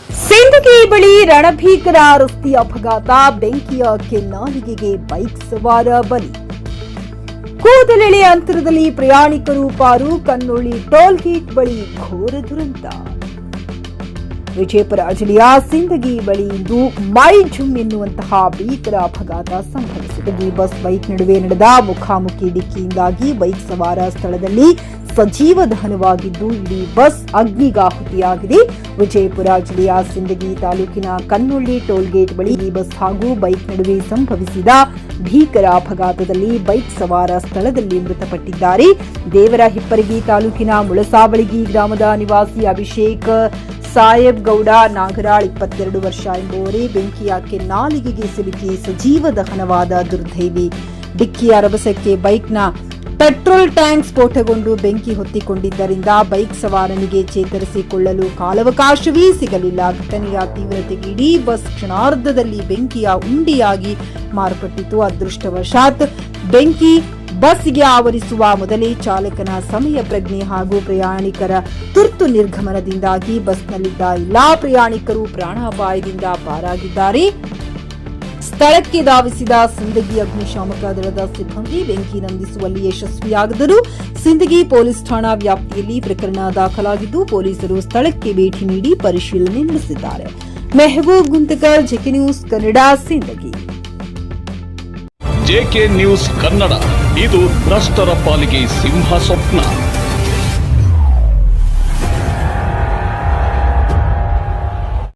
ಸಿಂದಗಿ ಬಳಿ ರಣಭೀಕರ ರಸ್ತೆ ಅಪಘಾತ, ಬೆಂಕಿಯ ಕೆನ್ನಾಲಿಗೆಗೆ ಬೈಕ್ ಸವಾರ ಬಲಿ. ಕೂದಲೆಳೆ ಅಂತರದಲ್ಲಿ ಪ್ರಯಾಣಿಕರು ಪಾರು, ಕನ್ನೊಳ್ಳಿ ಟೋಲ್ ಗೇಟ್ ಬಳಿ ಘೋರ ದುರಂತ. ವಿಜಯಪುರ ಜಿಲ್ಲೆಯ ಸಿಂದಗಿ ಬಳಿ ಇಂದು ಮೈ ಜುಮ್ ಎನ್ನುವಂತಹ ಭೀಕರ ಅಪಘಾತ ಸಂಭವಿಸಿದೆ. ಬಸ್ ಬೈಕ್ ನಡುವೆ ನಡೆದ ಮುಖಾಮುಖಿ ಡಿಕ್ಕಿಯಿಂದಾಗಿ ಬೈಕ್ ಸವಾರ ಸ್ಥಳದಲ್ಲಿ ಸಜೀವ ದಹನವಾಗಿದ್ದು, ಇಡೀ ಬಸ್ ಅಗ್ನಿಗಾಹುತಿಯಾಗಿದೆ. ವಿಜಯಪುರ ಜಿಲ್ಲೆಯ ಸಿಂದಗಿ ತಾಲೂಕಿನ ಕನ್ನೊಳ್ಳಿ ಟೋಲ್ ಗೇಟ್ ಬಳಿ ಈ ಬಸ್ ಹಾಗೂ ಬೈಕ್ ನಡುವೆ ಸಂಭವಿಸಿದ ಭೀಕರ ಅಪಘಾತದಲ್ಲಿ ಬೈಕ್ ಸವಾರ ಸ್ಥಳದಲ್ಲಿ ಮೃತಪಟ್ಟಿದ್ದಾರೆ. ದೇವರ ಹಿಪ್ಪರಗಿ ತಾಲೂಕಿನ ಮುಳಸಾವಳಗಿ ಗ್ರಾಮದ ನಿವಾಸಿ ಅಭಿಷೇಕ್ ಸಾಯಬ್ ಗೌಡ ನಾಗರಾಳ್ 22 ವರ್ಷ ಎಂಬುವರೇ ಬೆಂಕಿಯ ಕೆನ್ನಾಲಿಗೆಗೆ ಸಿಲುಕಿ ಸಜೀವ ದಹನವಾದ ದುರ್ದೈವಿ. ಡಿಕ್ಕಿಯ ರಭಸಕ್ಕೆ ಬೈಕ್ನ ಪೆಟ್ರೋಲ್ ಟ್ಯಾಂಕ್ ಸ್ಫೋಟಗೊಂಡು ಬೆಂಕಿ ಹೊತ್ತಿಕೊಂಡಿದ್ದರಿಂದ ಬೈಕ್ ಸವಾರನಿಗೆ ಚೇತರಿಸಿಕೊಳ್ಳಲು ಕಾಲಾವಕಾಶವೇ ಸಿಗಲಿಲ್ಲ. ಘಟನೆಯ ತೀವ್ರತೆಗೆ ಇಡೀ ಬಸ್ ಕ್ಷಣಾರ್ಧದಲ್ಲಿ ಬೆಂಕಿಯ ಉಂಡಿಯಾಗಿ ಮಾರ್ಪಟ್ಟಿತು. ಅದೃಷ್ಟವಶಾತ್ ಬೆಂಕಿ ಬಸ್ಗೆ ಆವರಿಸುವ ಮೊದಲೇ ಚಾಲಕನ ಸಮಯ ಪ್ರಜ್ಞೆ ಹಾಗೂ ಪ್ರಯಾಣಿಕರ ತುರ್ತು ನಿರ್ಗಮನದಿಂದಾಗಿ ಬಸ್ನಲ್ಲಿದ್ದ ಎಲ್ಲಾ ಪ್ರಯಾಣಿಕರು ಪ್ರಾಣಾಪಾಯದಿಂದ ಪಾರಾಗಿದ್ದಾರೆ. ಸ್ಥಳಕ್ಕೆ ಧಾವಿಸಿದ ಸಿಂದಗಿ ಅಗ್ನಿಶಾಮಕ ದಳದ ಸಿಬ್ಬಂದಿ ಬೆಂಕಿ ನಂದಿಸುವಲ್ಲಿ ಯಶಸ್ವಿಯಾಗಿದ್ದರು. ಸಿಂದಗಿ ಪೊಲೀಸ್ ಠಾಣಾ ವ್ಯಾಪ್ತಿಯಲ್ಲಿ ಪ್ರಕರಣ ದಾಖಲಾಗಿದ್ದು, ಪೊಲೀಸರು ಸ್ಥಳಕ್ಕೆ ಭೇಟಿ ನೀಡಿ ಪರಿಶೀಲನೆ ನಡೆಸಿದ್ದಾರೆ. Mehboob Guntakar, JK news Kannada, Sindagi. JK news Kannada, ಇದು ಭ್ರಷ್ಟರ ಪಾಲಿಗೆ ಸಿಂಹ ಸ್ವಪ್ನ.